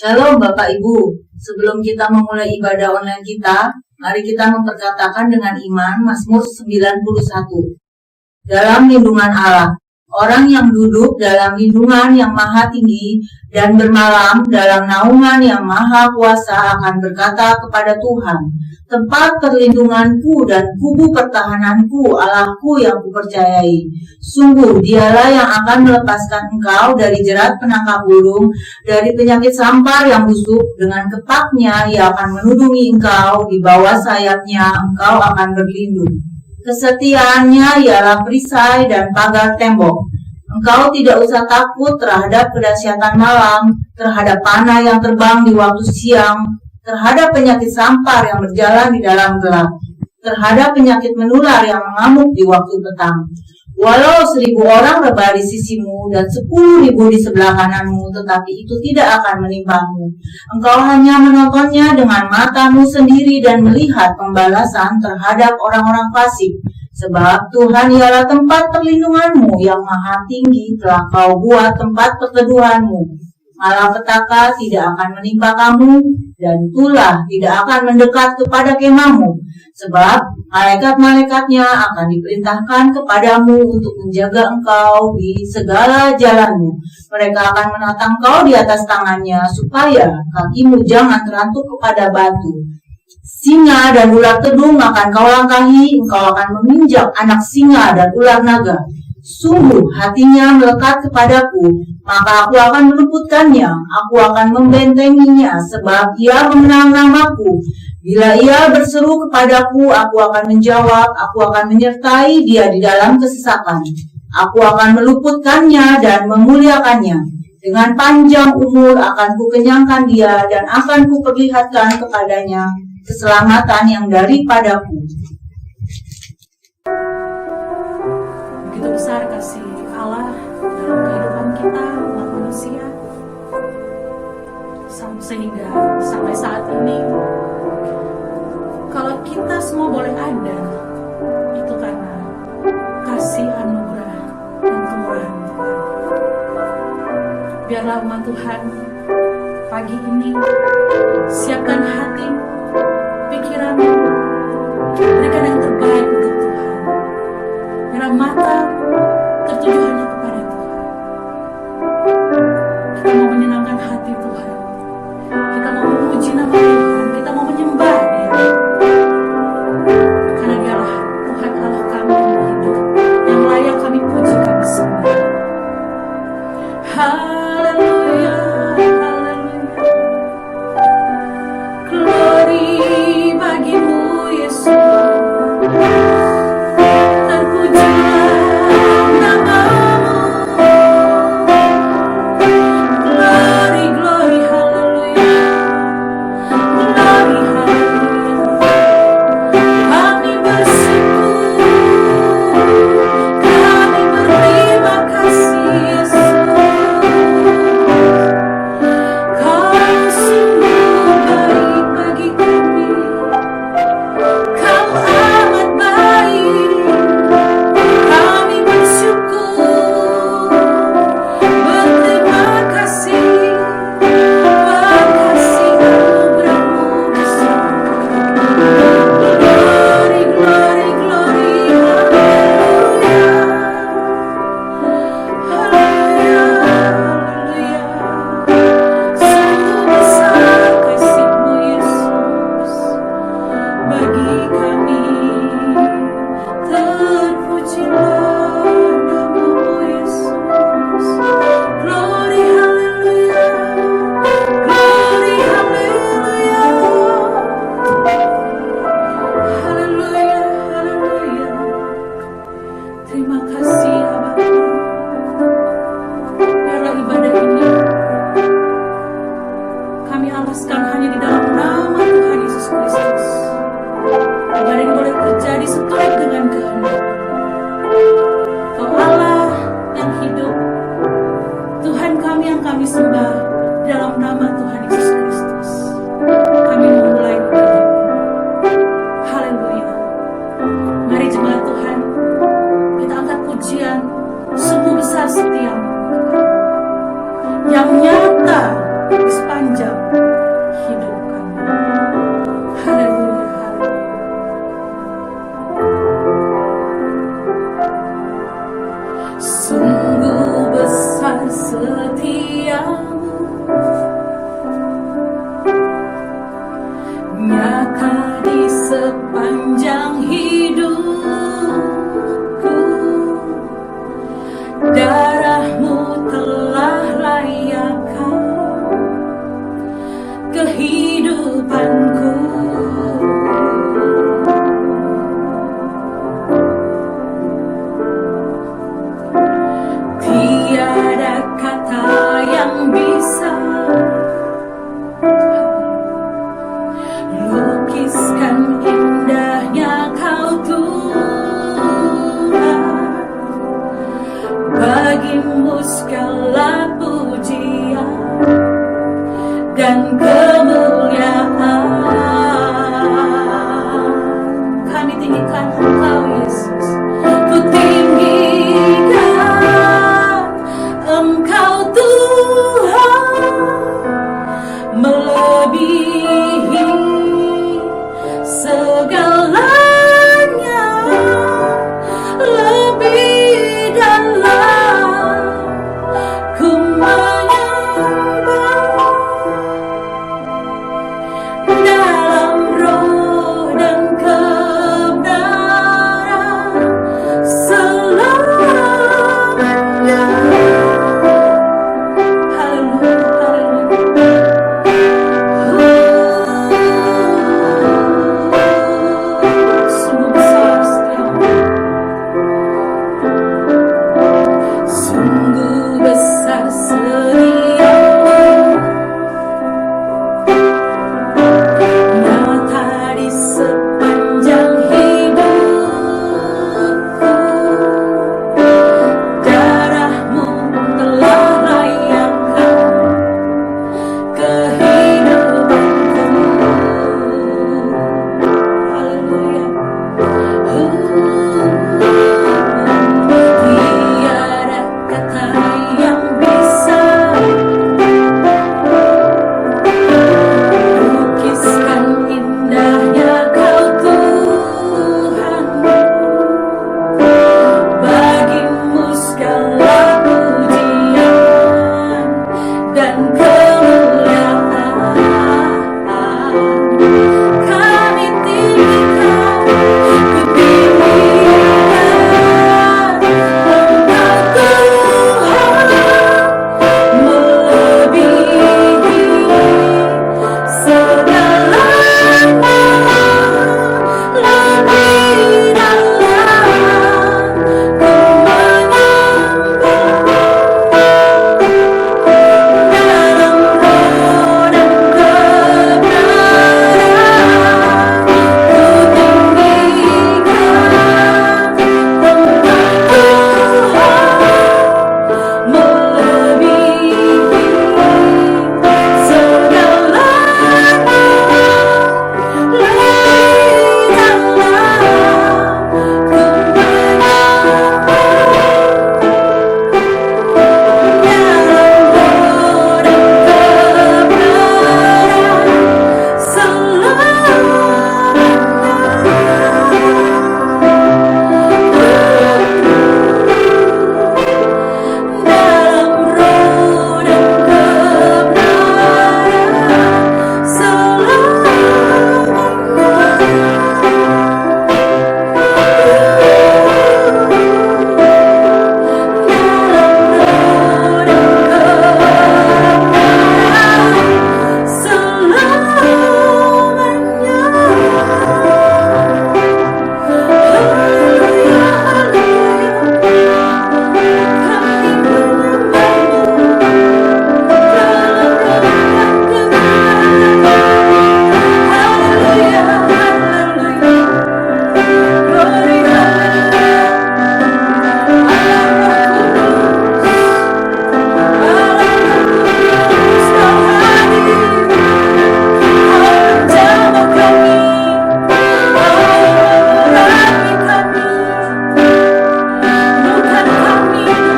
Shalom Bapak Ibu, sebelum kita memulai ibadah online kita, mari kita memperkatakan dengan iman Mazmur 91. Dalam lindungan Allah, orang yang duduk dalam lindungan yang maha tinggi dan bermalam dalam naungan yang maha kuasa akan berkata kepada Tuhan, tempat perlindunganku dan kubu pertahananku, Allahku yang kupercayai. Sungguh dialah yang akan melepaskan engkau dari jerat penangkap burung, dari penyakit sampar yang busuk. Dengan kepaknya ia akan menudungi engkau, di bawah sayapnya engkau akan berlindung. Kesetiaannya ialah perisai dan pagar tembok. Engkau tidak usah takut terhadap kedahsyatan malam, terhadap panah yang terbang di waktu siang, terhadap penyakit sampar yang berjalan di dalam gelap, terhadap penyakit menular yang mengamuk di waktu petang. Walau 1.000 orang rebah di sisimu dan 10.000 di sebelah kananmu, tetapi itu tidak akan menimpamu. Engkau hanya menontonnya dengan matamu sendiri dan melihat pembalasan terhadap orang-orang fasik. Sebab Tuhan ialah tempat perlindunganmu yang maha tinggi, telah kau buat tempat perteduhanmu. Malapetaka tidak akan menimpa kamu, dan tulah tidak akan mendekat kepada kemahmu. Sebab malaikat-malaikatnya akan diperintahkan kepadamu untuk menjaga engkau di segala jalanmu. Mereka akan menatang engkau di atas tangannya, supaya kakimu jangan terantuk kepada batu. Singa dan ular tedung akan kau langkahi, engkau akan meminjak anak singa dan ular naga. Sungguh hatinya melekat kepadaku, maka aku akan meluputkannya, aku akan membentenginya, sebab ia mengenal namaku. Bila ia berseru kepadaku, aku akan menjawab, aku akan menyertai dia di dalam kesesakan. Aku akan meluputkannya dan memuliakannya. Dengan panjang umur akan kukenyangkan dia dan akan kuperlihatkan kepadanya keselamatan yang daripadaku. Begitu besar kasih Allah dalam kehidupan kita umat manusia, sehingga sampai saat ini kalau kita semua boleh ada, itu karena kasih anugerah dan kemurahan Tuhan. Biarlah umat Tuhan pagi ini siapkan hati, pikiran, berikan yang terbaik untuk Tuhan. Biarlah mata tertuju hanya kepada Tuhan. Kita mau menyenangkan hati Tuhan. Kita mau memuji nama Tuhan. Kita mau menyembah Dia. Karena Dialah Tuhan Allah kami yang hidup, yang layak kami pujikan semua. Haleluya, haleluya. Glory bagimu Yesus. Sungguh besar setiamu yang nyata sepanjang bersamamu, nyata di sepanjang hidupku. Darahmu telah layakkan kehidupanku. Tiada kata yang bisa lukiskan indahnya Kau Tuhan. Bagimu segala pujian dan kemuliaan. Kami tinggikan Engkau, Yesus. Ku tinggikan Engkau, Tuhan, melebihi segalanya, lebih dalam ku menyembah dalam roh dan kebenaran selamanya. Haleluya, haleluya. Sungguh besar setiamu, sungguh besar setiamu, nyata di sepanjang hidupku. Darahmu telah layakkan kehidupanku. Haleluya. Tiada kata yang bisa lukiskan indahnya Kau Tuhan. Bagimu segala pujian dan kemuliaan. Kami tinggikan, ku tinggikan Engkau, Tuhan, melebihi segalanya, lebih dalam ku menyembah dalam roh dan kebenaran. Ku tinggikan Engkau, Tuhan, melebihi segalanya, lebih dalam ku menyembah dalam roh dan kebenaran selamanya. Dalam roh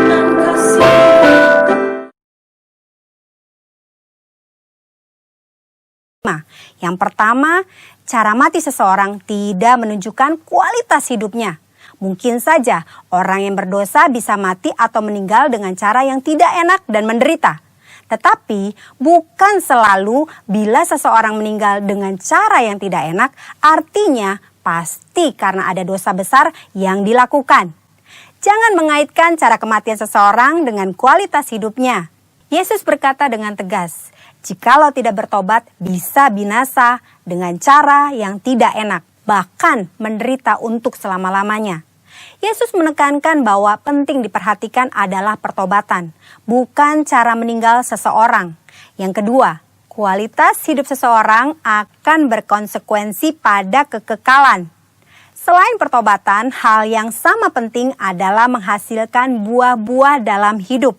dan kebenaran Yang pertama, cara mati seseorang tidak menunjukkan kualitas hidupnya. Mungkin saja orang yang berdosa bisa mati atau meninggal dengan cara yang tidak enak dan menderita. Tetapi bukan selalu bila seseorang meninggal dengan cara yang tidak enak, artinya pasti karena ada dosa besar yang dilakukan. Jangan mengaitkan cara kematian seseorang dengan kualitas hidupnya. Yesus berkata dengan tegas, jikalau tidak bertobat bisa binasa dengan cara yang tidak enak, bahkan menderita untuk selama-lamanya. Yesus menekankan bahwa penting diperhatikan adalah pertobatan, bukan cara meninggal seseorang. Yang kedua, kualitas hidup seseorang akan berkonsekuensi pada kekekalan. Selain pertobatan, hal yang sama penting adalah menghasilkan buah-buah dalam hidup.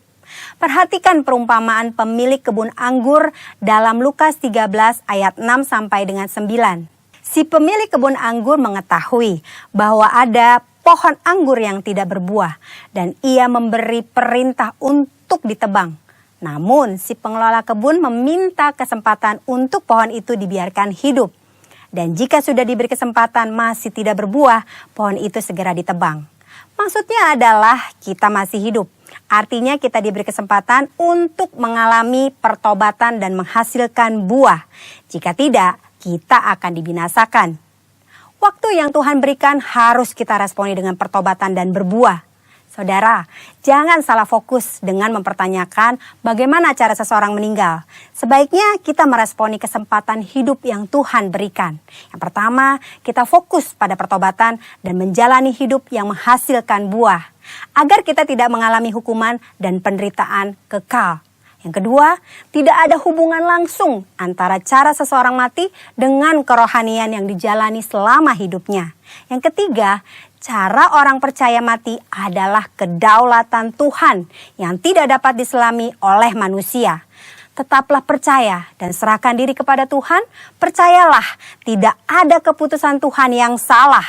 Perhatikan perumpamaan pemilik kebun anggur dalam Lukas 13 ayat 6 sampai dengan 9. Si pemilik kebun anggur mengetahui bahwa ada pohon anggur yang tidak berbuah dan ia memberi perintah untuk ditebang. Namun si pengelola kebun meminta kesempatan untuk pohon itu dibiarkan hidup. Dan jika sudah diberi kesempatan masih tidak berbuah, pohon itu segera ditebang. Maksudnya adalah kita masih hidup. Artinya kita diberi kesempatan untuk mengalami pertobatan dan menghasilkan buah. Jika tidak, kita akan dibinasakan. Waktu yang Tuhan berikan harus kita responi dengan pertobatan dan berbuah. Saudara, jangan salah fokus dengan mempertanyakan bagaimana cara seseorang meninggal. Sebaiknya kita meresponi kesempatan hidup yang Tuhan berikan. Yang pertama, kita fokus pada pertobatan dan menjalani hidup yang menghasilkan buah, agar kita tidak mengalami hukuman dan penderitaan kekal. Yang kedua, tidak ada hubungan langsung antara cara seseorang mati dengan kerohanian yang dijalani selama hidupnya. Yang ketiga, cara orang percaya mati adalah kedaulatan Tuhan yang tidak dapat diselami oleh manusia. Tetaplah percaya dan serahkan diri kepada Tuhan. Percayalah, tidak ada keputusan Tuhan yang salah.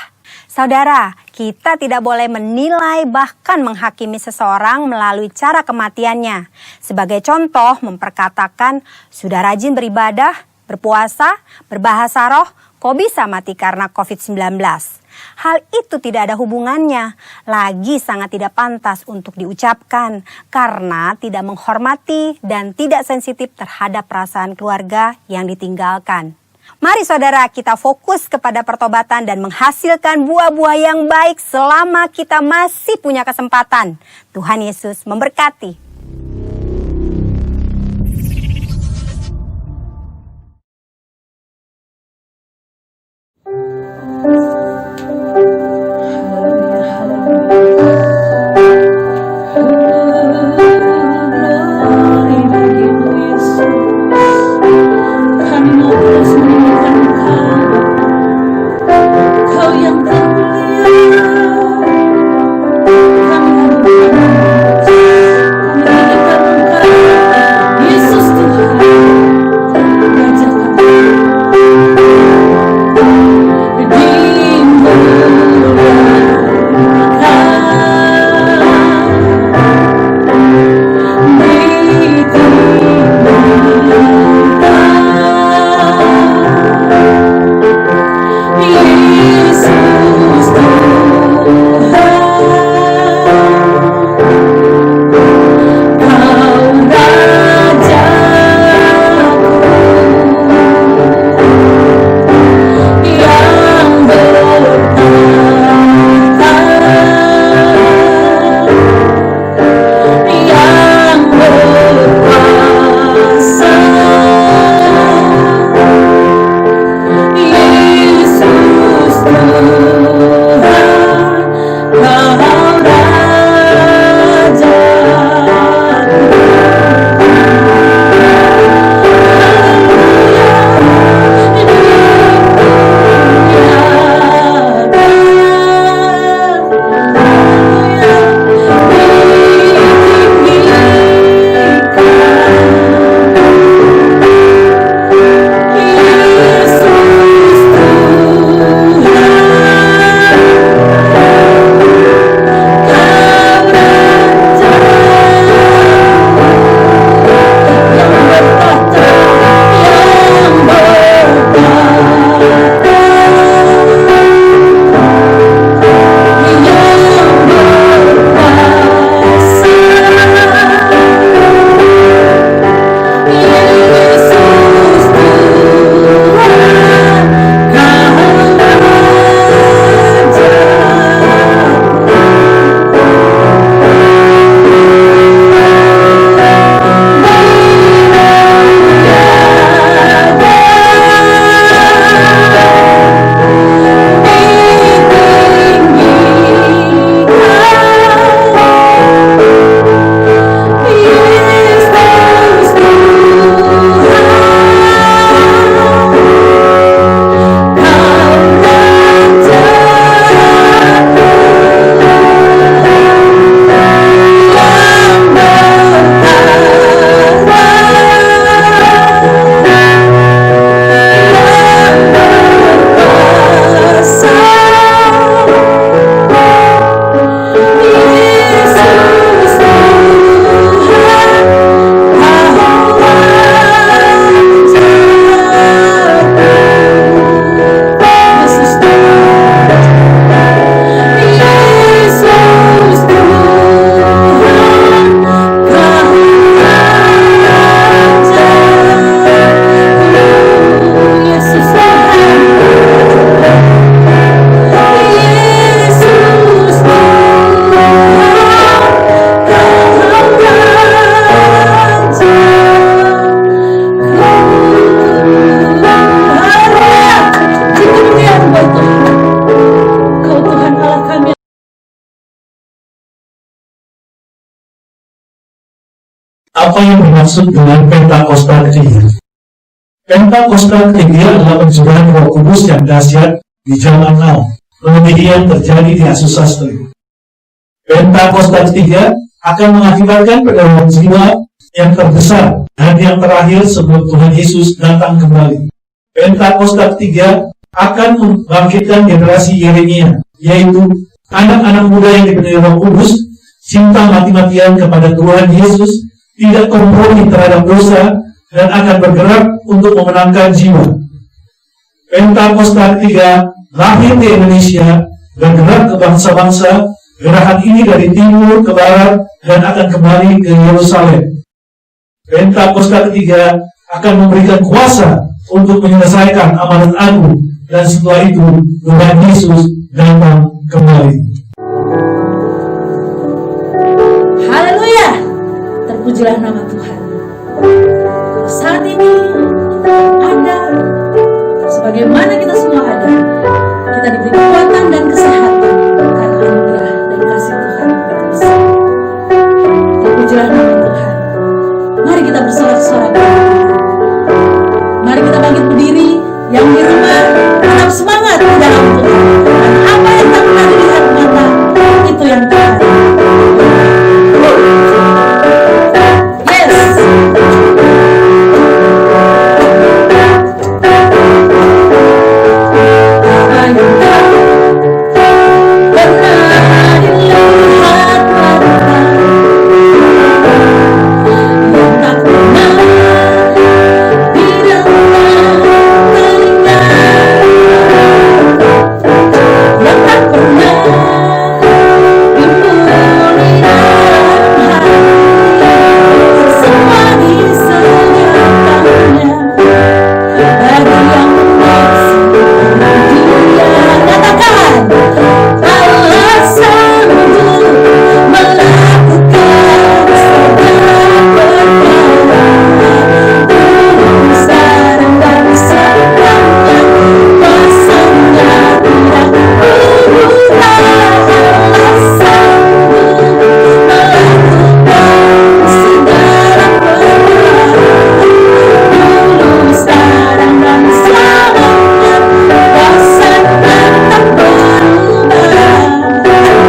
Saudara, kita tidak boleh menilai bahkan menghakimi seseorang melalui cara kematiannya. Sebagai contoh, memperkatakan, sudah rajin beribadah, berpuasa, berbahasa roh, kok bisa mati karena COVID-19? Hal itu tidak ada hubungannya, lagi sangat tidak pantas untuk diucapkan karena tidak menghormati dan tidak sensitif terhadap perasaan keluarga yang ditinggalkan. Mari saudara, kita fokus kepada pertobatan dan menghasilkan buah-buah yang baik selama kita masih punya kesempatan. Tuhan Yesus memberkati. yang dimaksud dengan Pentakosta ketiga. Pentakosta ketiga adalah pencurahan Roh Kudus yang dahsyat di zaman now, melebihi yang terjadi di Asusas. Pentakosta ketiga akan mengakibatkan pergaulan jiwa yang terbesar dan yang terakhir sebelum Tuhan Yesus datang kembali. Pentakosta ketiga akan membangkitkan generasi Yeremia, yaitu anak-anak muda yang dipenuhi Roh Kudus, cinta mati-matian kepada Tuhan Yesus, tidak kompromi terhadap dosa, dan akan bergerak untuk memenangkan jiwa. Pentakosta ketiga lahir di Indonesia, bergerak ke bangsa-bangsa. Gerakan ini dari timur ke barat dan akan kembali ke Yerusalem. Pentakosta ketiga akan memberikan kuasa untuk menyelesaikan amanat agung, dan setelah itu Tuhan Yesus datang kembali. Haleluya, terpujilah nama Tuhan. Saat ini ada, sebagaimana kita semua ada, kita diberi kekuatan dan kesehatan karena anugerah dan kasih Tuhan yang besar. Terpujilah nama Tuhan. Mari kita bersorak-sorak. Mari kita bangkit berdiri. Yang di rumah tetap semangat di dalam Tuhan. Dan apa yang tak pernah dilihat mata, itu yang Tuhan.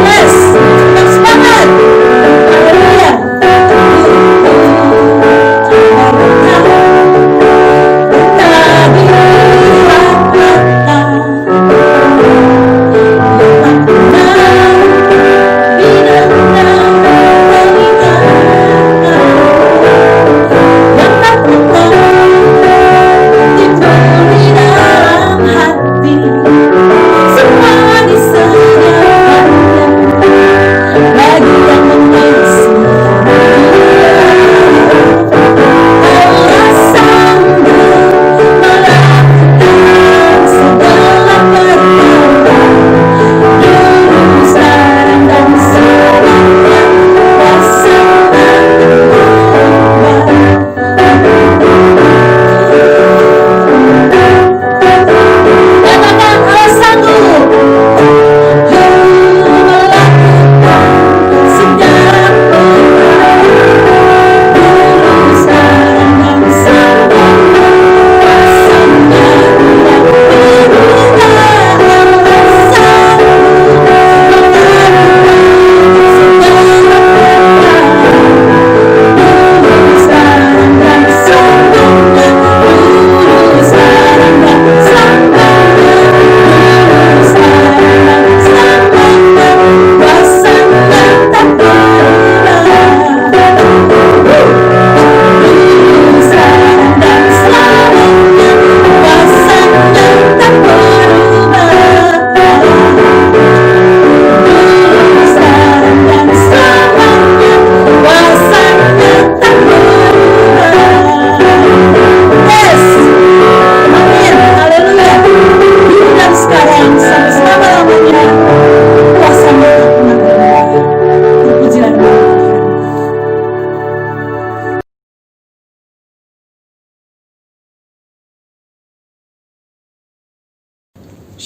Yes.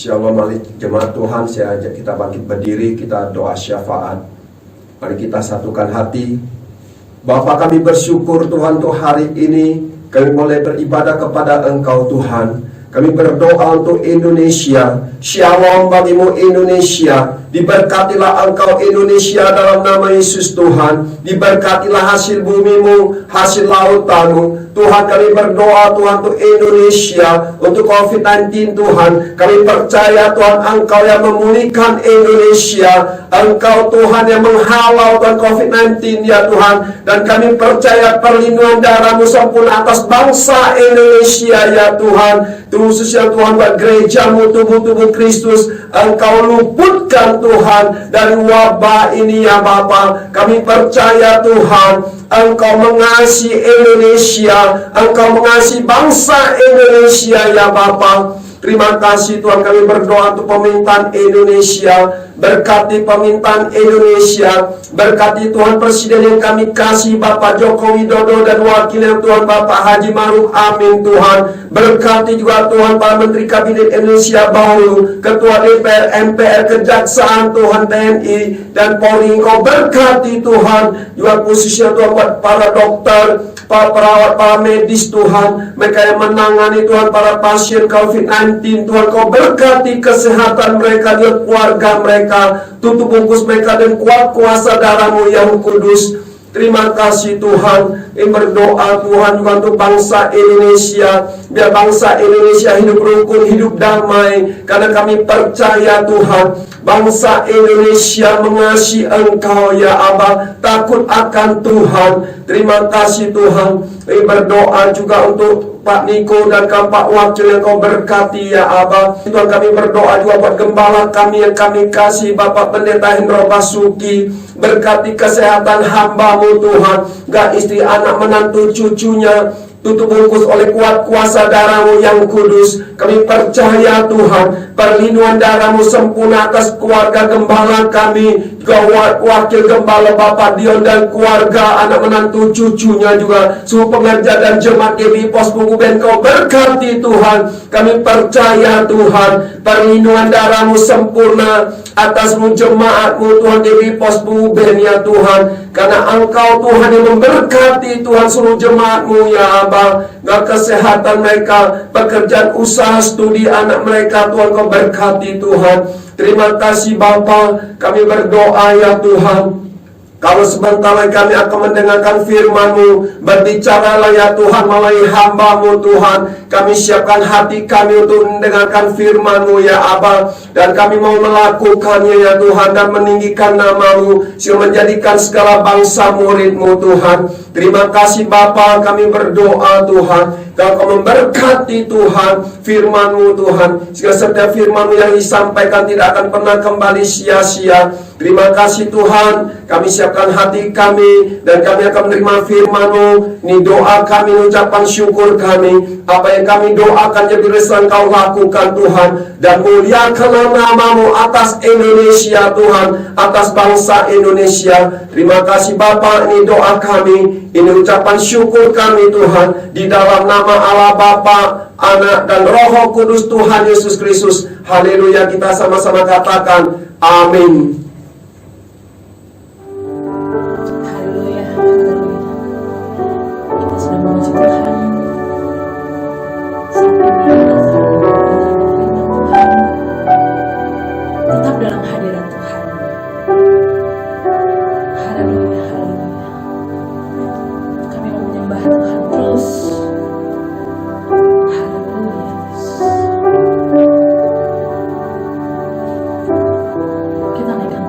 Shalom jemaat Tuhan, saya ajak kita bangkit berdiri, kita doa syafaat. Mari kita satukan hati, Bapa, kami bersyukur Tuhan untuk hari ini kami boleh beribadah kepada Engkau Tuhan. Kami berdoa untuk Indonesia. Shalom bagimu Indonesia. Diberkatilah Engkau Indonesia dalam nama Yesus Tuhan. Diberkatilah hasil bumimu, hasil lautanmu. Tuhan, kami berdoa Tuhan untuk Indonesia, untuk COVID-19 Tuhan. Kami percaya Tuhan Engkau yang memulihkan Indonesia. Engkau Tuhan yang menghalau Tuhan COVID-19 ya Tuhan. Dan kami percaya perlindungan darah-Mu sempurna atas bangsa Indonesia ya Tuhan. Khususnya Tuhan buat gereja-Mu, tubuh-tubuh Kristus. Engkau luputkan Tuhan dari wabah ini ya Bapa. Kami percaya Tuhan Engkau mengasihi Indonesia, Engkau mengasihi bangsa Indonesia ya Bapa. Terima kasih Tuhan, kami berdoa untuk pemerintahan Indonesia. Berkati pemerintahan Indonesia. Berkati Tuhan Presiden yang kami kasih, Bapak Joko Widodo, dan wakilnya Tuhan Bapak Haji Maruf Amin Tuhan. Berkati juga Tuhan para Menteri Kabinet Indonesia baru, Ketua DPR, MPR, Kejaksaan Tuhan, TNI, dan Polri. Engkau berkati Tuhan, juga khususnya Tuhan buat para dokter, para perawat, para medis Tuhan, mereka yang menangani Tuhan para pasien COVID-19 Tuhan. Kau berkati kesehatan mereka dan keluarga mereka, tutup bungkus mereka dan kuat kuasa darah-Mu yang kudus. Terima kasih Tuhan. Kami berdoa Tuhan juga untuk bangsa Indonesia. Biar bangsa Indonesia hidup rukun, hidup damai. Karena kami percaya Tuhan, bangsa Indonesia mengasihi Engkau ya Abah, takut akan Tuhan. Terima kasih Tuhan. Kami berdoa juga untuk Pak Niko dan Pak Wakil yang Kau berkati ya Abah. Tuhan, kami berdoa juga buat gembala kami yang kami kasih, Bapak Pendeta Hendro Basuki. Berkati kesehatan hamba-Mu Tuhan, gak istri, anak, menantu, cucunya, tutup bungkus oleh kuat kuasa darah-Mu yang kudus. Kami percaya Tuhan, perlindungan darah-Mu sempurna atas keluarga gembala kami, juga wakil gembala Bapak Dion dan keluarga, anak, menantu, cucunya, juga seluruh pengerja dan jemaat GBI Pos Bukuben. Kau berkati Tuhan. Kami percaya Tuhan, perlindungan darah-Mu sempurna atas jemaat-Mu Tuhan GBI Pos Bukuben ya Tuhan. Karena Engkau Tuhan yang memberkati Tuhan seluruh jemaat-Mu ya Abah. Gak kesehatan mereka, pekerjaan, usaha, studi anak mereka Tuhan, Kau berkati Tuhan. Terima kasih Bapa. Kami berdoa ya Tuhan, kalau sebentar lagi kami akan mendengarkan firman-Mu, berbicaralah ya Tuhan melalui hamba-Mu Tuhan. Kami siapkan hati kami untuk mendengarkan firman-Mu ya Abah. Dan kami mau melakukannya ya Tuhan, dan meninggikan nama-Mu, sehingga menjadikan segala bangsa murid-Mu Tuhan. Terima kasih Bapa, kami berdoa Tuhan, Kau memberkati Tuhan firman-Mu Tuhan, sehingga setiap firman-Mu yang disampaikan tidak akan pernah kembali sia-sia. Terima kasih Tuhan, kami siapkan hati kami, dan kami akan menerima firman-Mu. Ini doa kami, ucapan syukur kami. Apa yang kami doakan jadi resan Kau lakukan Tuhan, dan muliakanlah nama-Mu atas Indonesia Tuhan, atas bangsa Indonesia. Terima kasih Bapa, ini doa kami, ini ucapan syukur kami Tuhan, di dalam nama Allah Bapa, Anak, dan Roh Kudus Tuhan Yesus Kristus. Haleluya, kita sama-sama katakan amin. Haleluya, haleluya. Kita sudah memuji Tuhan. Tetap dalam hadirat Tuhan. Haleluya, haleluya. Kami mau menyembah Tuhan terus. Haleluya. Kita naikkan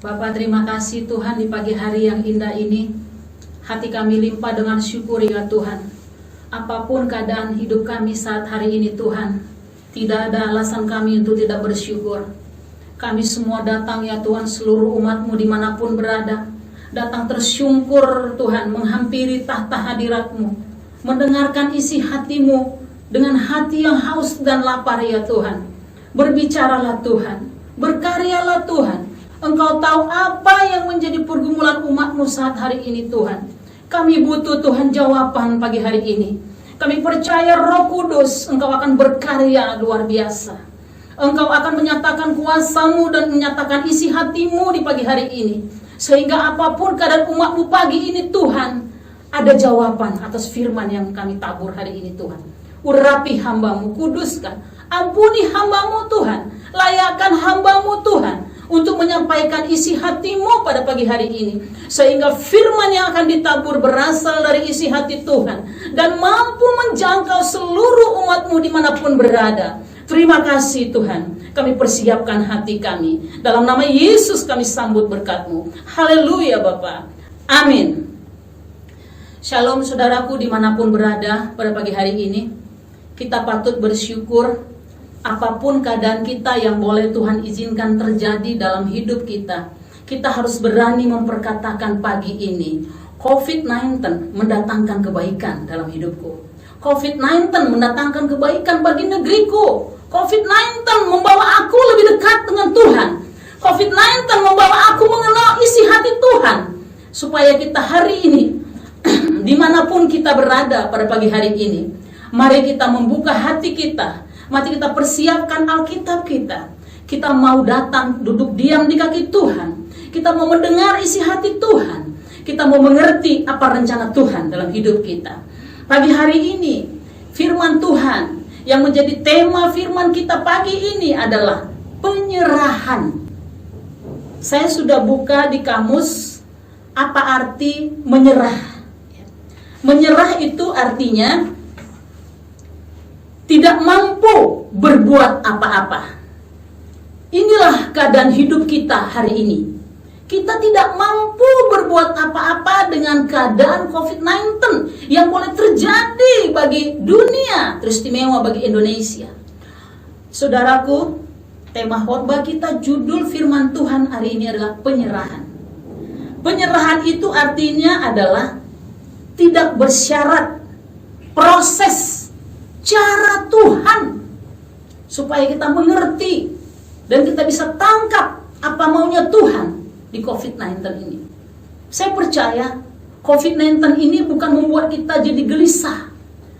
Bapak, terima kasih Tuhan di pagi hari yang indah ini. Hati kami limpah dengan syukur ya Tuhan. Apapun keadaan hidup kami saat hari ini Tuhan, tidak ada alasan kami untuk tidak bersyukur. Kami semua datang ya Tuhan, seluruh umat-Mu dimanapun berada, datang tersungkur Tuhan, menghampiri tahta hadirat-Mu, mendengarkan isi hati-Mu dengan hati yang haus dan lapar ya Tuhan. Berbicaralah Tuhan, berkaryalah Tuhan. Engkau tahu apa yang menjadi pergumulan umat-Mu saat hari ini Tuhan. Kami butuh Tuhan jawaban pagi hari ini. Kami percaya Roh Kudus Engkau akan berkarya luar biasa. Engkau akan menyatakan kuasa-Mu dan menyatakan isi hati-Mu di pagi hari ini. Sehingga apapun keadaan umat-Mu pagi ini Tuhan, ada jawaban atas firman yang kami tabur hari ini Tuhan. Urapi hamba-Mu, kuduskan, ampuni hamba-Mu Tuhan, layakkan hamba-Mu Tuhan untuk menyampaikan isi hati-Mu pada pagi hari ini, sehingga firman yang akan ditabur berasal dari isi hati Tuhan dan mampu menjangkau seluruh umat-Mu dimanapun berada. Terima kasih Tuhan, kami persiapkan hati kami, dalam nama Yesus kami sambut berkat-Mu. Haleluya Bapa, amin. Shalom saudaraku dimanapun berada pada pagi hari ini. Kita patut bersyukur apapun keadaan kita yang boleh Tuhan izinkan terjadi dalam hidup kita. Kita harus berani memperkatakan pagi ini, COVID-19 mendatangkan kebaikan dalam hidupku. COVID-19 mendatangkan kebaikan bagi negeriku. COVID-19 membawa aku lebih dekat dengan Tuhan. COVID-19 membawa aku mengenal isi hati Tuhan. Supaya kita hari ini, dimanapun kita berada pada pagi hari ini, mari kita membuka hati kita. Mari kita persiapkan Alkitab kita. Kita mau datang duduk diam di kaki Tuhan. Kita mau mendengar isi hati Tuhan. Kita mau mengerti apa rencana Tuhan dalam hidup kita. Pagi hari ini, firman Tuhan yang menjadi tema firman kita pagi ini adalah penyerahan. Saya sudah buka di kamus apa arti menyerah. Menyerah itu artinya tidak mampu berbuat apa-apa. Inilah keadaan hidup kita hari ini. Kita tidak mampu berbuat apa-apa dengan keadaan COVID-19 yang boleh terjadi bagi dunia, teristimewa bagi Indonesia. Saudaraku, tema khotbah kita, judul firman Tuhan hari ini adalah penyerahan. Penyerahan itu artinya adalah tidak bersyarat, proses, cara Tuhan, supaya kita mengerti dan kita bisa tangkap apa maunya Tuhan di COVID-19 ini. Saya percaya COVID-19 ini bukan membuat kita jadi gelisah,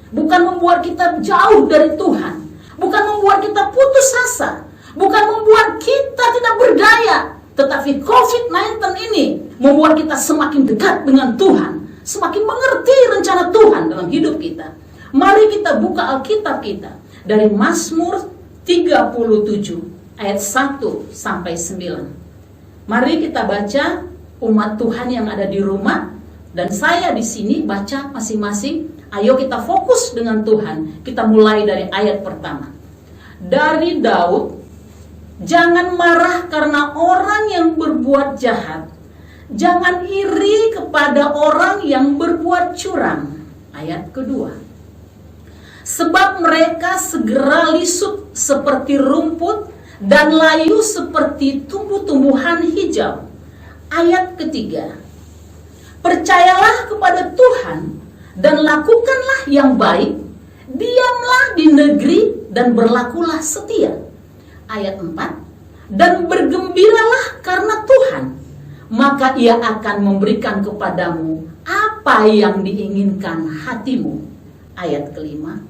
bukan membuat kita jauh dari Tuhan, bukan membuat kita putus asa, bukan membuat kita tidak berdaya, tetapi COVID-19 ini membuat kita semakin dekat dengan Tuhan, semakin mengerti rencana Tuhan dalam hidup kita. Mari kita buka Alkitab kita dari Mazmur 37 ayat 1 sampai 9. Mari kita baca, umat Tuhan yang ada di rumah dan saya di sini baca masing-masing. Ayo kita fokus dengan Tuhan. Kita mulai dari ayat pertama. Dari Daud, jangan marah karena orang yang berbuat jahat. Jangan iri kepada orang yang berbuat curang. Ayat kedua. Sebab mereka segera lisut seperti rumput dan layu seperti tumbuh-tumbuhan hijau. Ayat ketiga. Percayalah kepada Tuhan dan lakukanlah yang baik. Diamlah di negeri dan berlakulah setia. Ayat 4. Dan bergembiralah karena Tuhan, maka Ia akan memberikan kepadamu apa yang diinginkan hatimu. Ayat kelima.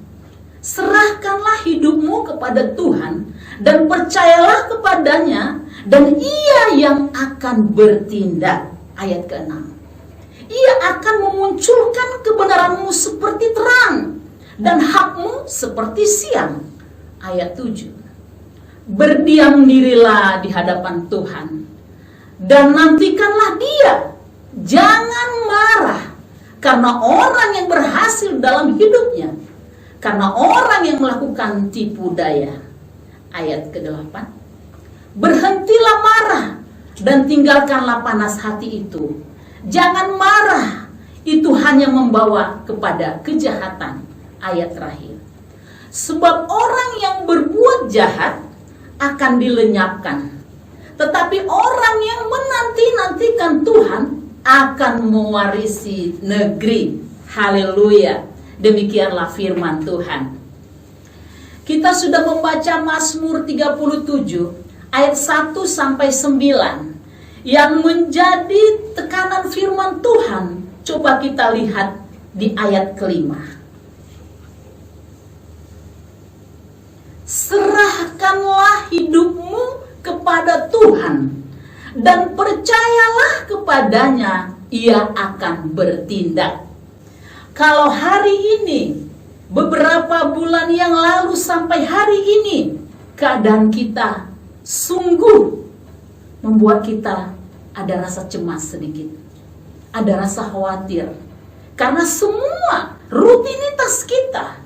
Serahkanlah hidupmu kepada Tuhan dan percayalah kepadanya dan Ia yang akan bertindak. Ayat ke-6. Ia akan memunculkan kebenaranmu seperti terang dan hakmu seperti siang. Ayat 7. Berdiam dirilah di hadapan Tuhan dan nantikanlah Dia. Jangan marah karena orang yang berhasil dalam hidupnya, karena orang yang melakukan tipu daya. Ayat ke-8. Berhentilah marah dan tinggalkanlah panas hati itu. Jangan marah, itu hanya membawa kepada kejahatan. Ayat terakhir. Sebab orang yang berbuat jahat akan dilenyapkan, tetapi orang yang menanti-nantikan Tuhan akan mewarisi negeri. Haleluya. Demikianlah firman Tuhan. Kita sudah membaca Mazmur 37 ayat 1 sampai 9 yang menjadi tekanan firman Tuhan. Coba kita lihat di ayat kelima. Serahkanlah hidupmu kepada Tuhan dan percayalah kepadanya, Ia akan bertindak. Kalau hari ini, beberapa bulan yang lalu sampai hari ini, keadaan kita sungguh membuat kita ada rasa cemas sedikit, ada rasa khawatir, karena semua rutinitas kita,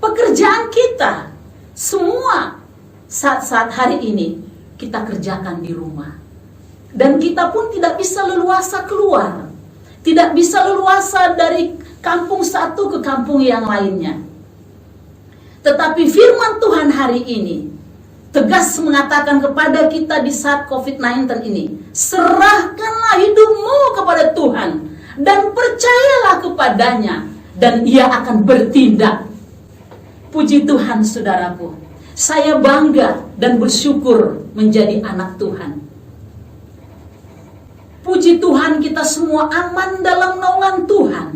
pekerjaan kita, semua saat-saat hari ini kita kerjakan di rumah. Dan kita pun tidak bisa leluasa keluar, tidak bisa leluasa dari kampung satu ke kampung yang lainnya. Tetapi firman Tuhan hari ini tegas mengatakan kepada kita di saat COVID-19 ini, serahkanlah hidupmu kepada Tuhan dan percayalah kepadanya, dan Ia akan bertindak. Puji Tuhan saudaraku, saya bangga dan bersyukur menjadi anak Tuhan. Puji Tuhan kita semua aman dalam naungan Tuhan.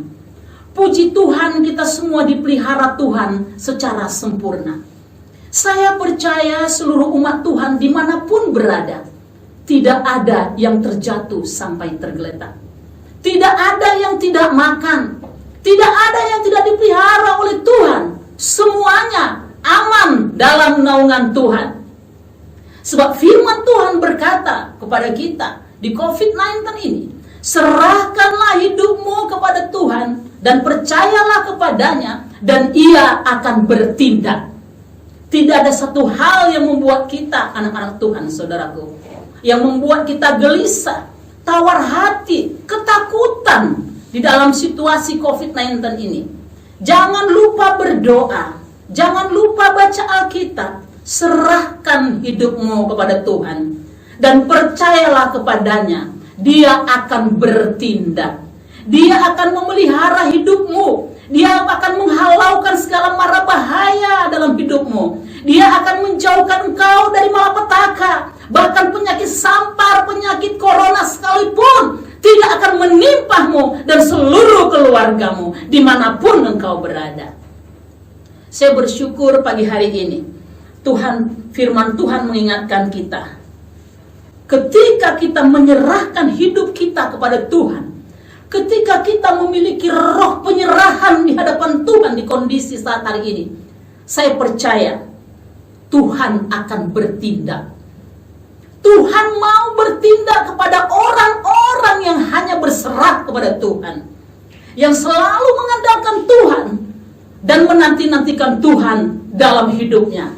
Puji Tuhan kita semua dipelihara Tuhan secara sempurna. Saya percaya seluruh umat Tuhan dimanapun berada, tidak ada yang terjatuh sampai tergeletak. Tidak ada yang tidak makan. Tidak ada yang tidak dipelihara oleh Tuhan. Semuanya aman dalam naungan Tuhan. Sebab firman Tuhan berkata kepada kita di COVID-19 ini, serahkanlah hidupmu kepada Tuhan dan percayalah kepadanya, dan Ia akan bertindak. Tidak ada satu hal yang membuat kita, anak-anak Tuhan, saudaraku, yang membuat kita gelisah, tawar hati, ketakutan di dalam situasi COVID-19 ini. Jangan lupa berdoa, jangan lupa baca Alkitab, serahkan hidupmu kepada Tuhan dan percayalah kepadanya, Dia akan bertindak. Dia akan memelihara hidupmu. Dia akan menghalaukan segala mara bahaya dalam hidupmu. Dia akan menjauhkan engkau dari malapetaka. Bahkan penyakit sampar, penyakit corona sekalipun tidak akan menimpamu dan seluruh keluargamu dimanapun engkau berada. Saya bersyukur pagi hari ini firman Tuhan mengingatkan kita. Ketika kita menyerahkan hidup kita kepada Tuhan, ketika kita memiliki roh penyerahan di hadapan Tuhan di kondisi saat hari ini, saya percaya Tuhan akan bertindak. Tuhan mau bertindak kepada orang-orang yang hanya berserah kepada Tuhan, yang selalu mengandalkan Tuhan dan menanti-nantikan Tuhan dalam hidupnya.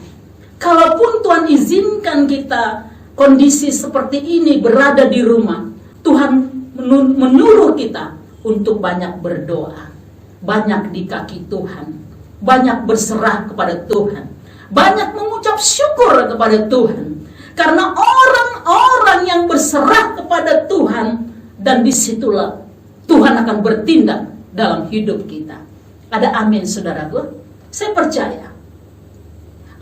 Kalaupun Tuhan izinkan kita kondisi seperti ini berada di rumah, Tuhan menyuruh kita untuk banyak berdoa, banyak di kaki Tuhan, banyak berserah kepada Tuhan, banyak mengucap syukur kepada Tuhan. Karena orang-orang yang berserah kepada Tuhan, dan disitulah Tuhan akan bertindak dalam hidup kita. Ada amin saudaraku? Saya percaya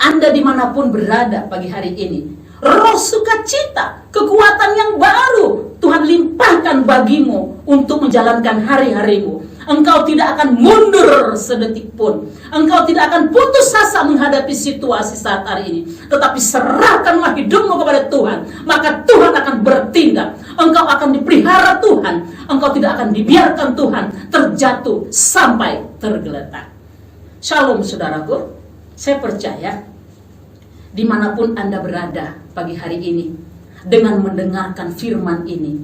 Anda dimanapun berada pagi hari ini, roh sukacita, kekuatan yang baru Tuhan limpahkan bagimu untuk menjalankan hari-harimu. Engkau tidak akan mundur sedetik pun. Engkau tidak akan putus asa menghadapi situasi saat hari ini. Tetapi serahkanlah hidupmu kepada Tuhan, maka Tuhan akan bertindak. Engkau akan dipelihara Tuhan. Engkau tidak akan dibiarkan Tuhan terjatuh sampai tergeletak. Shalom saudaraku. Saya percaya dimanapun Anda berada pagi hari ini, dengan mendengarkan firman ini,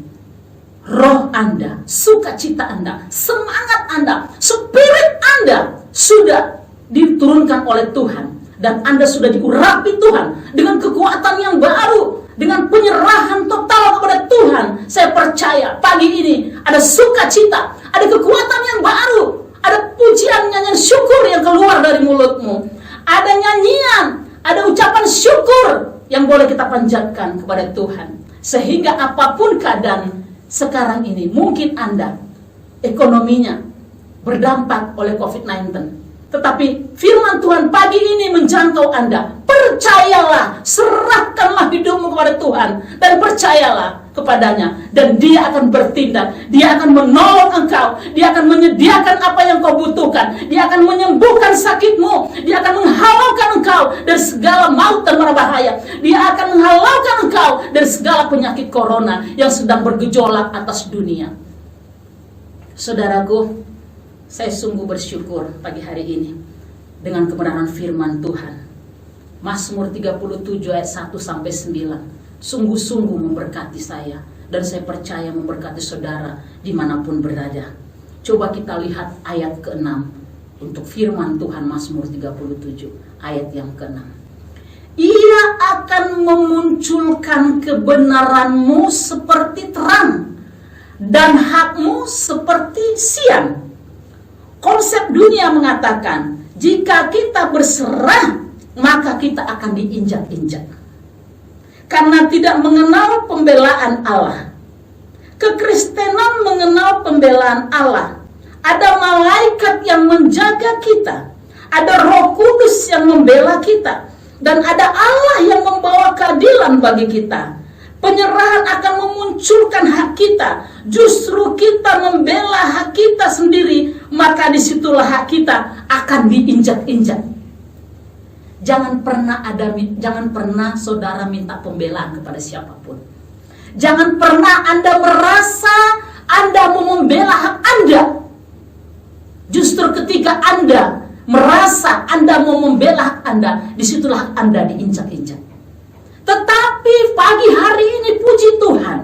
roh Anda, sukacita Anda, semangat Anda, spirit Anda sudah diturunkan oleh Tuhan, dan Anda sudah diurapi Tuhan dengan kekuatan yang baru, dengan penyerahan total kepada Tuhan, saya percaya pagi ini ada sukacita, ada kekuatan yang baru, ada pujian, nyanyian syukur yang keluar dari mulutmu, ada nyanyian, ada ucapan syukur yang boleh kita panjatkan kepada Tuhan. Sehingga apapun keadaan sekarang ini, mungkin Anda ekonominya berdampak oleh COVID-19, tetapi firman Tuhan pagi ini menjangkau Anda. Percayalah, serahkanlah hidupmu kepada Tuhan dan percayalah kepadanya, dan Dia akan bertindak. Dia akan menolong engkau, Dia akan menyediakan apa yang kau butuhkan, Dia akan menyembuhkan sakitmu, Dia akan menghalaukan engkau dari segala maut dan mara bahaya, Dia akan menghalaukan engkau dari segala penyakit corona yang sedang bergejolak atas dunia. Saudaraku, saya sungguh bersyukur pagi hari ini dengan kebenaran firman Tuhan. Mazmur 37 ayat 1 sampai 9 sungguh-sungguh memberkati saya, dan saya percaya memberkati saudara dimanapun berada. Coba kita lihat ayat ke-6 untuk firman Tuhan, Mazmur 37 ayat yang ke-6. Ia akan memunculkan kebenaranmu seperti terang dan hakmu seperti siang. Konsep dunia mengatakan, jika kita berserah, maka kita akan diinjak-injak. Karena tidak mengenal pembelaan Allah. Kekristenan mengenal pembelaan Allah. Ada malaikat yang menjaga kita. Ada Roh Kudus yang membela kita. Dan ada Allah yang membawa keadilan bagi kita. Penyerahan akan memunculkan hak kita. Justru kita membela hak kita sendiri, maka disitulah hak kita akan diinjak-injak. Jangan pernah saudara minta pembelaan kepada siapapun. Jangan pernah Anda merasa Anda mau membela hak Anda. Justru ketika Anda merasa Anda mau membela hak Anda, disitulah hak Anda diinjak-injak. Tetapi pagi hari ini puji Tuhan,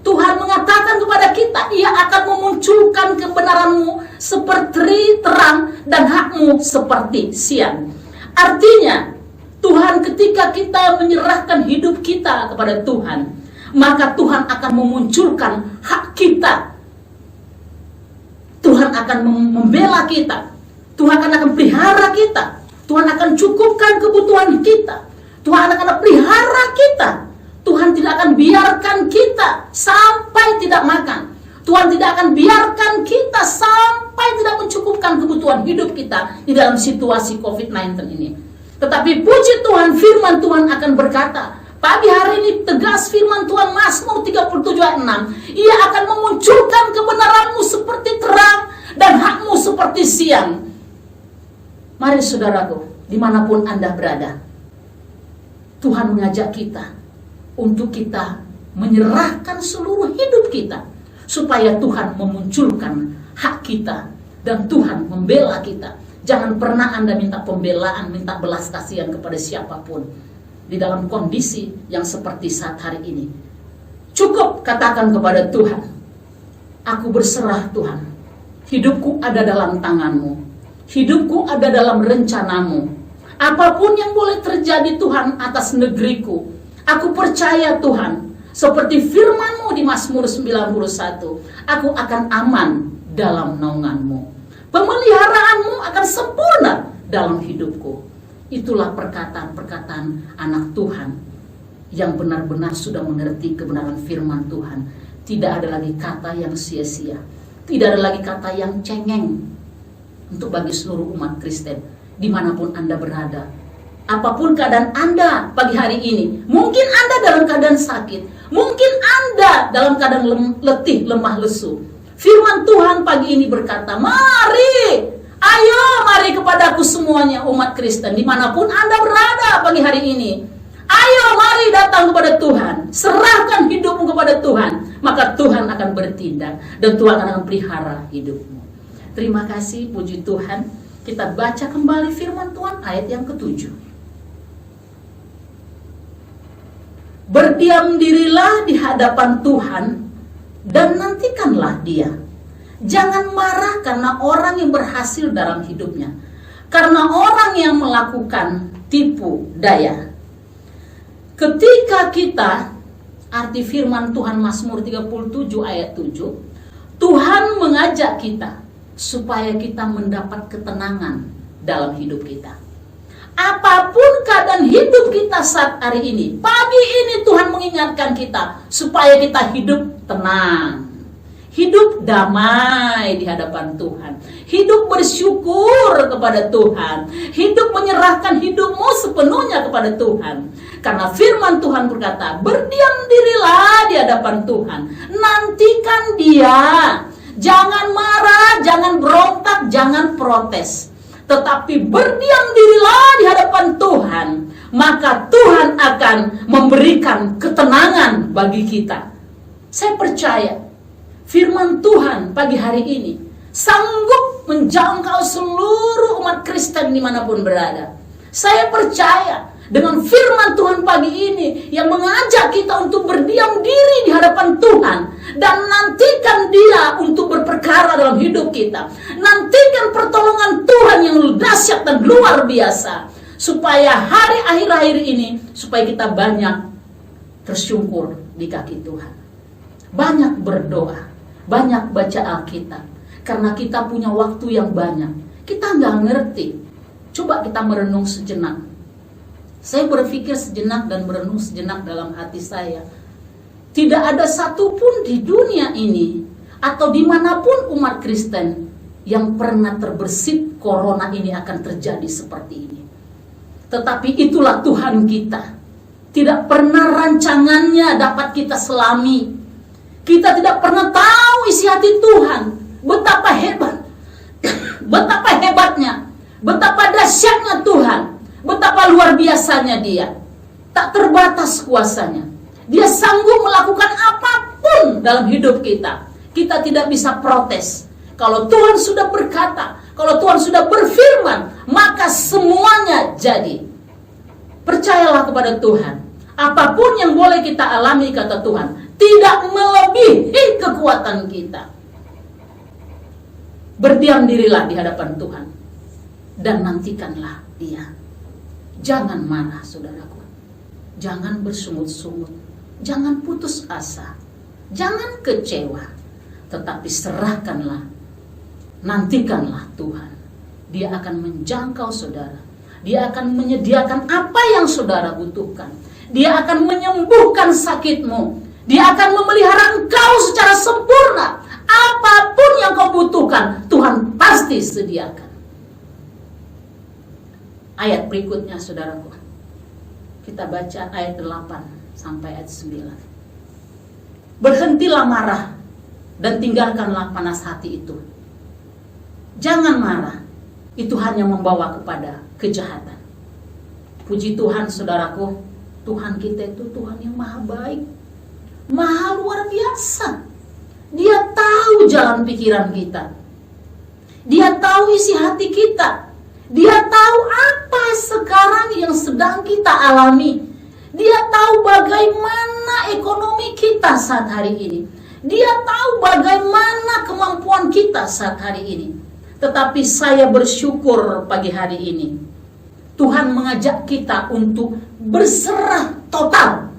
Tuhan mengatakan kepada kita, Ia akan memunculkan kebenaranmu seperti terang dan hakmu seperti siang. Artinya, Tuhan ketika kita menyerahkan hidup kita kepada Tuhan, maka Tuhan akan memunculkan hak kita. Tuhan akan membela kita. Tuhan akan pelihara kita. Tuhan akan cukupkan kebutuhan kita. Tuhan akan pelihara kita. Tuhan tidak akan biarkan kita sampai tidak makan. Tuhan tidak akan biarkan kita sampai tidak mencukupkan kebutuhan hidup kita di dalam situasi COVID-19 ini. Tetapi puji Tuhan, firman Tuhan akan berkata, pagi hari ini tegas firman Tuhan, Mazmur 37 ayat 6, Ia akan memunculkan kebenaranmu seperti terang dan hakmu seperti siang. Mari saudaraku, dimanapun Anda berada, Tuhan mengajak kita untuk kita menyerahkan seluruh hidup kita, supaya Tuhan memunculkan hak kita dan Tuhan membela kita. Jangan pernah Anda minta pembelaan, minta belas kasihan kepada siapapun di dalam kondisi yang seperti saat hari ini. Cukup katakan kepada Tuhan, aku berserah Tuhan, hidupku ada dalam tangan-Mu, hidupku ada dalam rencana-Mu. Apapun yang boleh terjadi Tuhan atas negeriku, aku percaya Tuhan, seperti firman-Mu di Mazmur 91, aku akan aman dalam naungan-Mu. Pemeliharaanmu akan sempurna dalam hidupku. Itulah perkataan-perkataan anak Tuhan yang benar-benar sudah mengerti kebenaran firman Tuhan. Tidak ada lagi kata yang sia-sia, tidak ada lagi kata yang cengeng untuk bagi seluruh umat Kristen dimanapun Anda berada. Apapun keadaan Anda pagi hari ini, mungkin Anda dalam keadaan sakit, mungkin Anda dalam keadaan letih, lemah lesu. Firman Tuhan pagi ini berkata, mari, ayo mari kepadaku semuanya umat Kristen dimanapun Anda berada pagi hari ini. Ayo mari datang kepada Tuhan, serahkan hidupmu kepada Tuhan, maka Tuhan akan bertindak dan Tuhan akan pelihara hidupmu. Terima kasih, puji Tuhan. Kita baca kembali firman Tuhan ayat yang ke-7. Berdiam dirilah di hadapan Tuhan dan nantikanlah Dia. Jangan marah karena orang yang berhasil dalam hidupnya, karena orang yang melakukan tipu daya. Ketika kita, arti firman Tuhan Mazmur 37 ayat 7, Tuhan mengajak kita supaya kita mendapat ketenangan dalam hidup kita. Apapun keadaan hidup kita saat hari ini, pagi ini Tuhan mengingatkan kita supaya kita hidup tenang, hidup damai di hadapan Tuhan, hidup bersyukur kepada Tuhan, hidup menyerahkan hidupmu sepenuhnya kepada Tuhan. Karena firman Tuhan berkata, berdiam dirilah di hadapan Tuhan, nantikan Dia. Jangan marah, jangan berontak, jangan protes, tetapi berdiam dirilah di hadapan Tuhan, maka Tuhan akan memberikan ketenangan bagi kita. Saya percaya firman Tuhan pagi hari ini sanggup menjangkau seluruh umat Kristen dimanapun berada. Saya percaya dengan firman Tuhan pagi ini yang mengajak kita untuk berdiam diri di hadapan Tuhan dan nantikan Dia untuk berperkara dalam hidup kita. Nantikan pertolongan Tuhan yang dahsyat dan luar biasa, supaya hari akhir-akhir ini, supaya kita banyak tersyukur di kaki Tuhan, banyak berdoa, banyak baca Alkitab. Karena kita punya waktu yang banyak, kita nggak ngerti. Coba kita merenung sejenak. Saya berpikir sejenak dan merenung sejenak dalam hati saya. Tidak ada satupun di dunia ini atau dimanapun umat Kristen yang pernah terbersit corona ini akan terjadi seperti ini. Tetapi itulah Tuhan kita. Tidak pernah rancangannya dapat kita selami. Kita tidak pernah tahu isi hati Tuhan. Betapa hebat, betapa hebatnya, betapa dahsyatnya Tuhan. Betapa luar biasanya Dia. Tak terbatas kuasanya. Dia sanggup melakukan apapun dalam hidup kita. Kita tidak bisa protes. Kalau Tuhan sudah berkata, kalau Tuhan sudah berfirman, maka semuanya jadi. Percayalah kepada Tuhan. Apapun yang boleh kita alami, kata Tuhan, tidak melebihi kekuatan kita. Berdiam dirilah di hadapan Tuhan dan nantikanlah Dia. Jangan marah, saudaraku. Jangan bersungut-sungut. Jangan putus asa. Jangan kecewa. Tetapi serahkanlah. Nantikanlah Tuhan. Dia akan menjangkau saudara. Dia akan menyediakan apa yang saudara butuhkan. Dia akan menyembuhkan sakitmu. Dia akan memelihara engkau secara sempurna. Apapun yang kau butuhkan, Tuhan pasti sediakan. Ayat berikutnya, saudaraku. Kita baca ayat 8 sampai ayat 9. Berhentilah marah dan tinggalkanlah panas hati itu. Jangan marah, itu hanya membawa kepada kejahatan. Puji Tuhan, saudaraku, Tuhan kita itu Tuhan yang maha baik, maha luar biasa. Dia tahu jalan pikiran kita. Dia tahu isi hati kita. Dia tahu apa sekarang yang sedang kita alami. Dia tahu bagaimana ekonomi kita saat hari ini. Dia tahu bagaimana kemampuan kita saat hari ini. Tetapi saya bersyukur pagi hari ini, Tuhan mengajak kita untuk berserah total,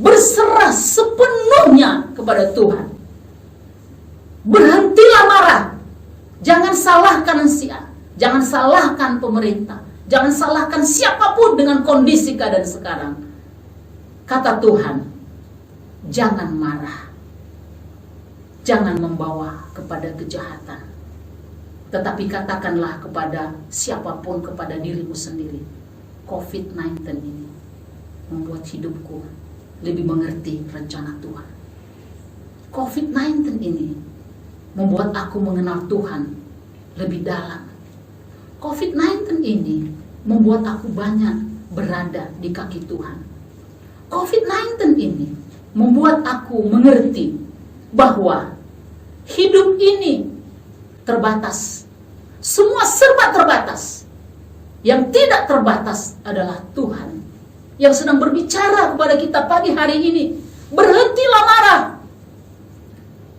berserah sepenuhnya kepada Tuhan. Berhentilah marah. Jangan salahkan jangan salahkan pemerintah, jangan salahkan siapapun dengan kondisi keadaan sekarang. Kata Tuhan, jangan marah, jangan membawa kepada kejahatan, tetapi katakanlah kepada siapapun, kepada dirimu sendiri, COVID-19 ini membuat hidupku lebih mengerti rencana Tuhan. COVID-19 ini membuat aku mengenal Tuhan lebih dalam. COVID-19 ini membuat aku banyak berada di kaki Tuhan. COVID-19 ini membuat aku mengerti bahwa hidup ini terbatas. Semua serba terbatas. Yang tidak terbatas adalah Tuhan yang sedang berbicara kepada kita pagi hari ini. Berhentilah marah.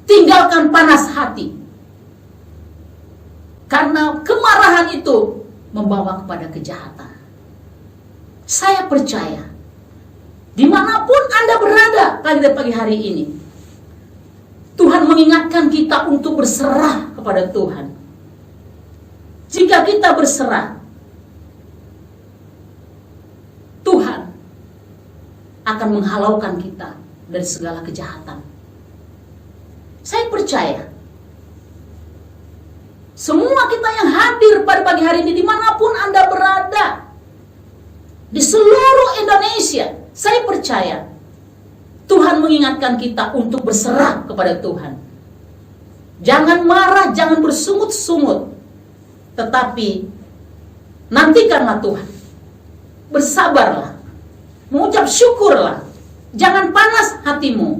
Tinggalkan panas hati. Karena kemarahan itu membawa kepada kejahatan. Saya percaya Dimanapun Anda berada pagi hari ini, Tuhan mengingatkan kita untuk berserah kepada Tuhan. Jika kita berserah, Tuhan akan menghalaukan kita dari segala kejahatan. Saya percaya semua kita yang hadir pada pagi hari ini, dimanapun Anda berada, di seluruh Indonesia, saya percaya Tuhan mengingatkan kita untuk berserah kepada Tuhan. Jangan marah, jangan bersungut-sungut, tetapi nantikanlah Tuhan. Bersabarlah, mengucap syukurlah, jangan panas hatimu.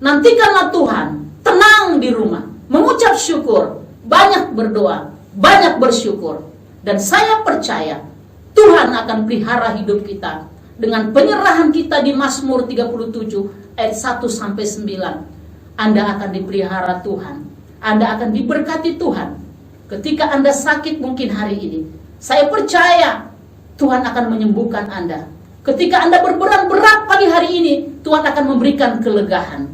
Nantikanlah Tuhan, tenang di rumah, mengucap syukur, banyak berdoa, banyak bersyukur. Dan saya percaya Tuhan akan pelihara hidup kita dengan penyerahan kita di Mazmur 37 ayat 1 sampai 9. Anda akan dipelihara Tuhan, Anda akan diberkati Tuhan. Ketika Anda sakit mungkin hari ini, saya percaya Tuhan akan menyembuhkan Anda. Ketika Anda berberat pagi hari ini, Tuhan akan memberikan kelegaan.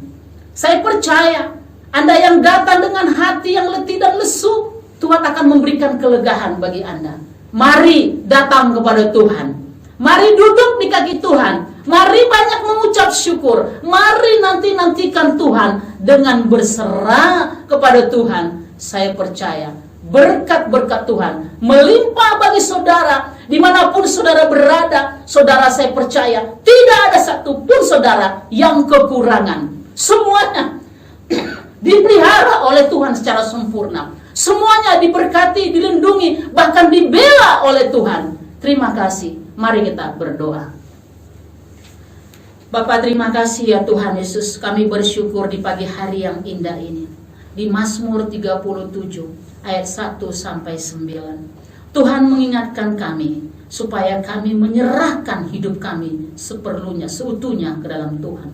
Saya percaya Anda yang datang dengan hati yang letih dan lesu, Tuhan akan memberikan kelegaan bagi Anda. Mari datang kepada Tuhan. Mari duduk di kaki Tuhan. Mari banyak mengucap syukur. Mari nantikan Tuhan dengan berserah kepada Tuhan. Saya percaya berkat-berkat Tuhan melimpah bagi saudara. Dimanapun saudara berada, saudara, saya percaya tidak ada satupun saudara yang kekurangan. Semuanya dipelihara oleh Tuhan secara sempurna. Semuanya diberkati, dilindungi, bahkan dibela oleh Tuhan. Terima kasih. Mari kita berdoa. Bapa, terima kasih ya Tuhan Yesus. Kami bersyukur di pagi hari yang indah ini. Di Mazmur 37 ayat 1 sampai 9. Tuhan mengingatkan kami supaya kami menyerahkan hidup kami seperlunya, seutuhnya ke dalam Tuhan.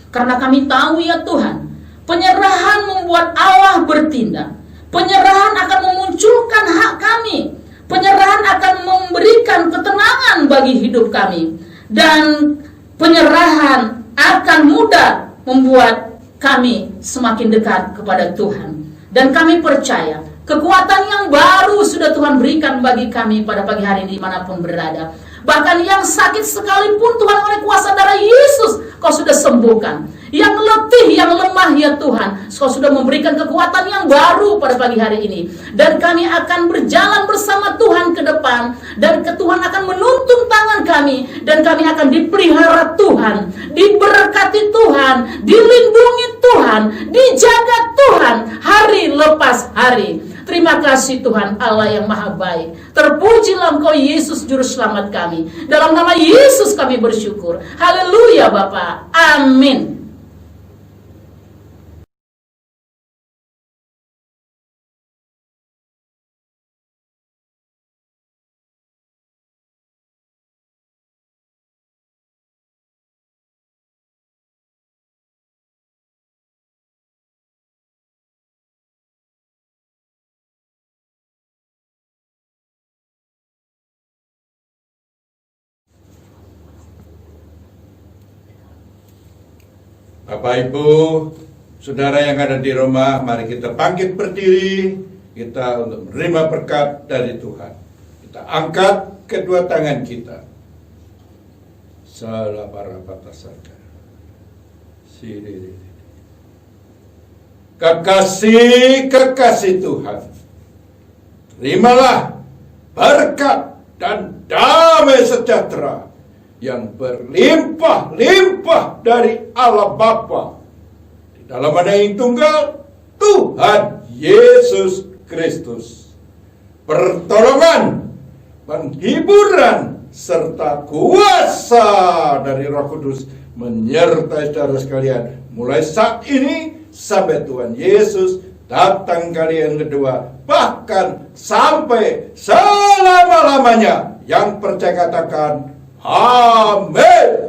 Karena kami tahu ya Tuhan, penyerahan membuat Allah bertindak. Penyerahan akan memunculkan hak kami. Penyerahan akan memberikan ketenangan bagi hidup kami. Dan penyerahan akan mudah membuat kami semakin dekat kepada Tuhan. Dan kami percaya kekuatan yang baru sudah Tuhan berikan bagi kami pada pagi hari ini dimanapun berada. Bahkan yang sakit sekalipun Tuhan, oleh kuasa darah Yesus Kau sudah sembuhkan. Yang letih, yang lemah ya Tuhan, Kau sudah memberikan kekuatan yang baru pada pagi hari ini. Dan kami akan berjalan bersama Tuhan ke depan. Dan Tuhan akan menuntun tangan kami. Dan kami akan dipelihara Tuhan, diberkati Tuhan, dilindungi Tuhan, dijaga Tuhan hari lepas hari. Terima kasih Tuhan Allah yang maha baik. Terpujilah Engkau Yesus Juru Selamat kami. Dalam nama Yesus kami bersyukur. Haleluya Bapa. Amin. Bapak Ibu, saudara yang ada di rumah, mari kita bangkit berdiri, kita untuk menerima berkat dari Tuhan. Kita angkat kedua tangan kita. Kekasih Tuhan, terimalah berkat dan damai sejahtera yang berlimpah-limpah dari Allah Bapa di dalam Anak yang tunggal Tuhan Yesus Kristus. Pertolongan, penghiburan, serta kuasa dari Roh Kudus menyertai saudara sekalian mulai saat ini sampai Tuhan Yesus datang kali yang kedua, bahkan sampai selama-lamanya. Yang percaya katakan amin.